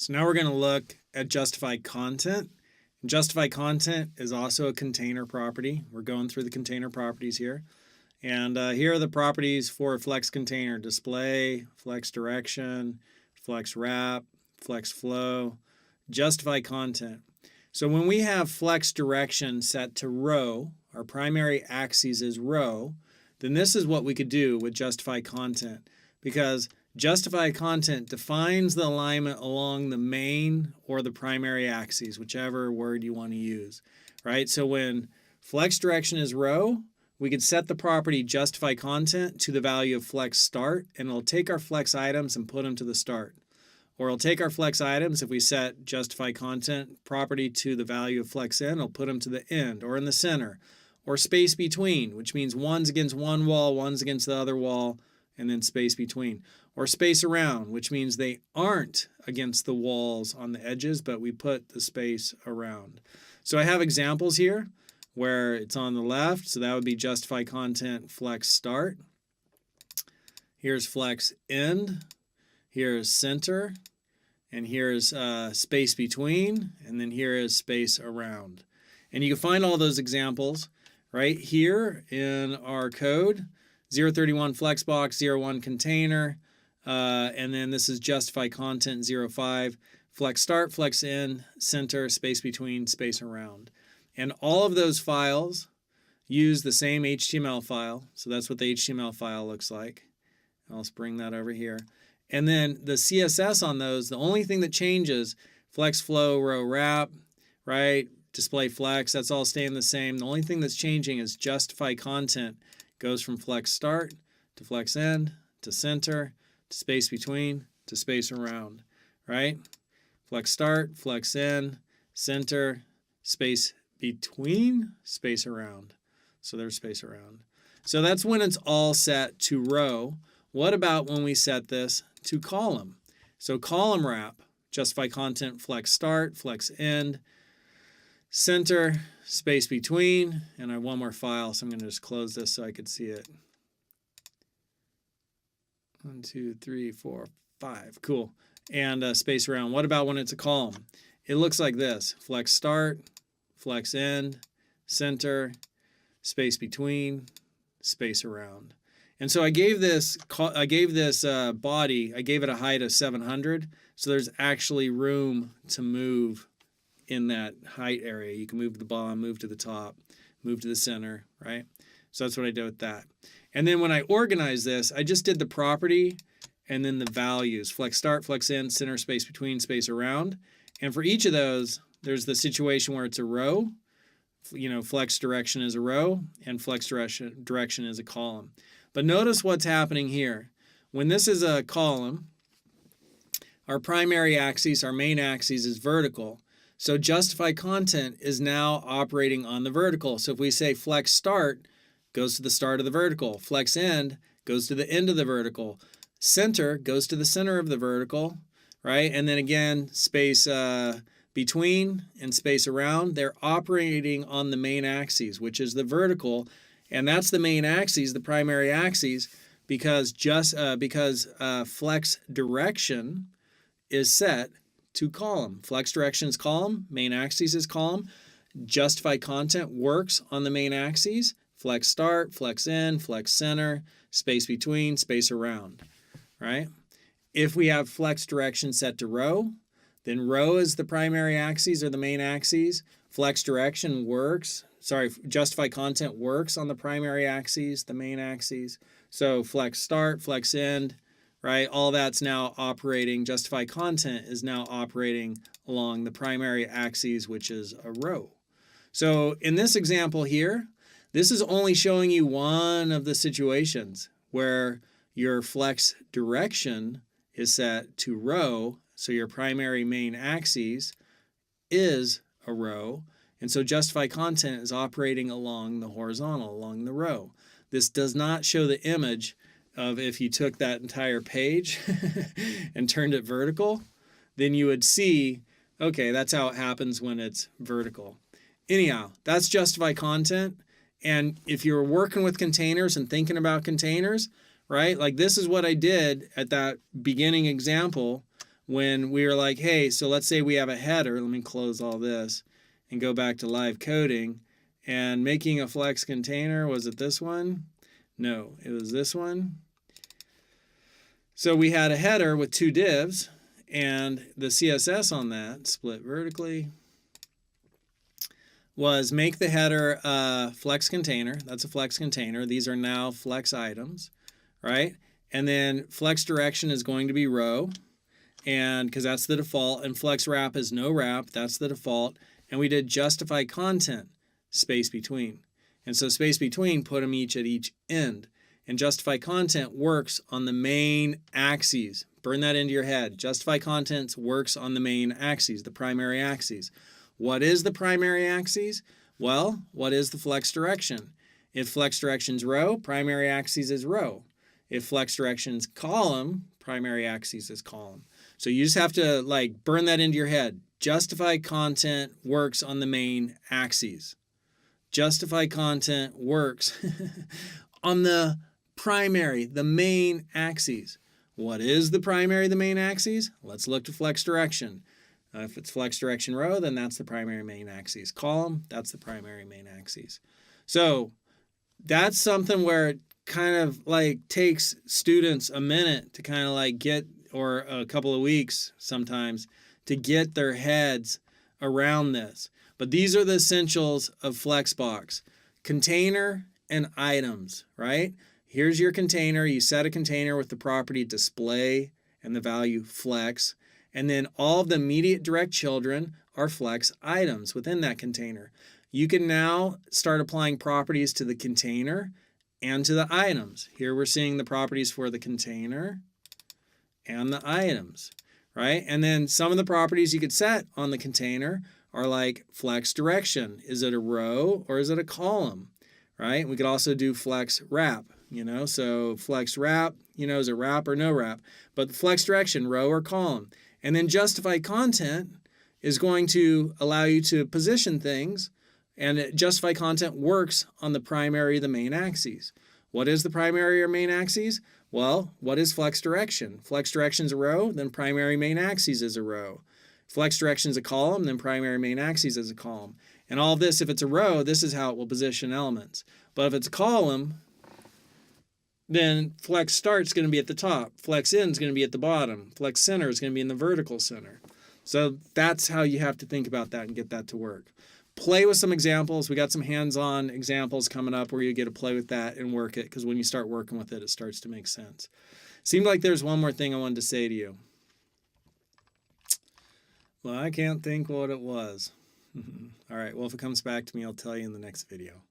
So now we're going to look at justify content. And justify content is also a container property. We're going through the container properties here. And here are the properties for a flex container: display, flex direction, flex wrap, flex flow, justify content. So when we have flex direction set to row, our primary axis is row, then this is what we could do with justify content, because justify content defines the alignment along the main or the primary axes, whichever word you want to use, right? So when flex direction is row, we could set the property justify content to the value of flex start, and it'll take our flex items and put them to the start. Or it'll take our flex items, if we set justify content property to the value of flex in, it'll put them to the end or in the center. Or space between, which means one's against one wall, one's against the other wall, and then space between. Or space around, which means they aren't against the walls on the edges, but we put the space around. So I have examples here where it's on the left, so that would be justify content flex start. Here's flex end, here's center, and here's space between, and then here is space around. And you can find all those examples right here in our code. 031 flexbox, 01 container, and then this is justify content 05, flex start, flex end, center, space between, space around. And all of those files use the same HTML file. So that's what the HTML file looks like. I'll just bring that over here. And then the CSS on those, the only thing that changes, flex flow, row wrap, right? Display flex, that's all staying the same. The only thing that's changing is justify content goes from flex start to flex end to center to space between to space around, right? Flex start, flex end, center, space between, space around. So there's space around. So that's when it's all set to row. What about when we set this to column? So column wrap, justify content, flex start, flex end, center, space between, and I have one more file, so I'm going to just close this so I could see it. 1, 2, 3, 4, 5. Cool. And space around. What about when it's a column? It looks like this: flex start, flex end, center, space between, space around. And so I gave this body, I gave it a height of 700, so there's actually room to move in that height area. You can move to the bottom, move to the top, move to the center, right? So that's what I did with that. And then when I organize this, I just did the property and then the values: flex start, flex end, center, space between, space around. And for each of those, there's the situation where it's a row. You know, flex direction is a row and flex direction is a column. But notice what's happening here. When this is a column, our primary axis, our main axis, is vertical. So justify content is now operating on the vertical. So if we say flex start goes to the start of the vertical, flex end goes to the end of the vertical, center goes to the center of the vertical, right? And then again, space between and space around, they're operating on the main axis, which is the vertical. And that's the main axis, the primary axis, because flex direction is set to column. Flex direction is column, main axis is column. Justify content works on the main axis: flex start, flex end, flex center, space between, space around, right? If we have flex direction set to row, then row is the primary axis or the main axis. Flex direction works, justify content works on the primary axis, the main axis. So flex start, flex end, right? All that's now operating. Justify content is now operating along the primary axis, which is a row. So in this example here, this is only showing you one of the situations where your flex direction is set to row. So your primary main axis is a row. And so justify content is operating along the horizontal, along the row. This does not show the image of if you took that entire page and turned it vertical, then you would see, okay, that's how it happens when it's vertical. Anyhow, that's justify content. And if you're working with containers and thinking about containers, right, like this is what I did at that beginning example when we were like, hey, so let's say we have a header. Let me close all this and go back to live coding. And making a flex container, was it this one? No, it was this one. So we had a header with 2 divs, and the CSS on that, split vertically, was make the header a flex container. That's a flex container. These are now flex items, right? And then flex direction is going to be row, and because that's the default, and flex wrap is no wrap, that's the default. And we did justify content, space between. And so space between, put them each at each end. And justify content works on the main axes. Burn that into your head. Justify content works on the main axes, the primary axes. What is the primary axis? Well, what is the flex direction? If flex direction's row, primary axis is row. If flex direction's column, primary axis is column. So you just have to like burn that into your head. Justify content works on the main axes. Justify content works on the primary, the main axes. What is the primary, the main axes? Let's look to flex direction. If it's flex direction row, then that's the primary main axis. Column, that's the primary main axis. So that's something where it kind of like takes students a minute to kind of like get, or a couple of weeks sometimes, to get their heads around this. But these are the essentials of Flexbox. Container and items, right? Here's your container. You set a container with the property display and the value flex. And then all of the immediate direct children are flex items within that container. You can now start applying properties to the container and to the items. Here we're seeing the properties for the container and the items, right? And then some of the properties you could set on the container are like flex direction. Is it a row or is it a column, right? We could also do flex wrap, so flex wrap, is it wrap or no wrap? But the flex direction, row or column. And then justify content is going to allow you to position things, and justify content works on the primary, the main axes. What is the primary or main axes? Well, what is flex direction? Flex direction is a row, then primary main axis is a row. Flex direction is a column, then primary main axis is a column. And all this, if it's a row, this is how it will position elements. But if it's a column, then flex start is going to be at the top. Flex end is going to be at the bottom. Flex center is going to be in the vertical center. So that's how you have to think about that and get that to work. Play with some examples. We got some hands-on examples coming up where you get to play with that and work it, because when you start working with it, it starts to make sense. Seemed like there's one more thing I wanted to say to you. Well, I can't think what it was. All right, well, if it comes back to me, I'll tell you in the next video.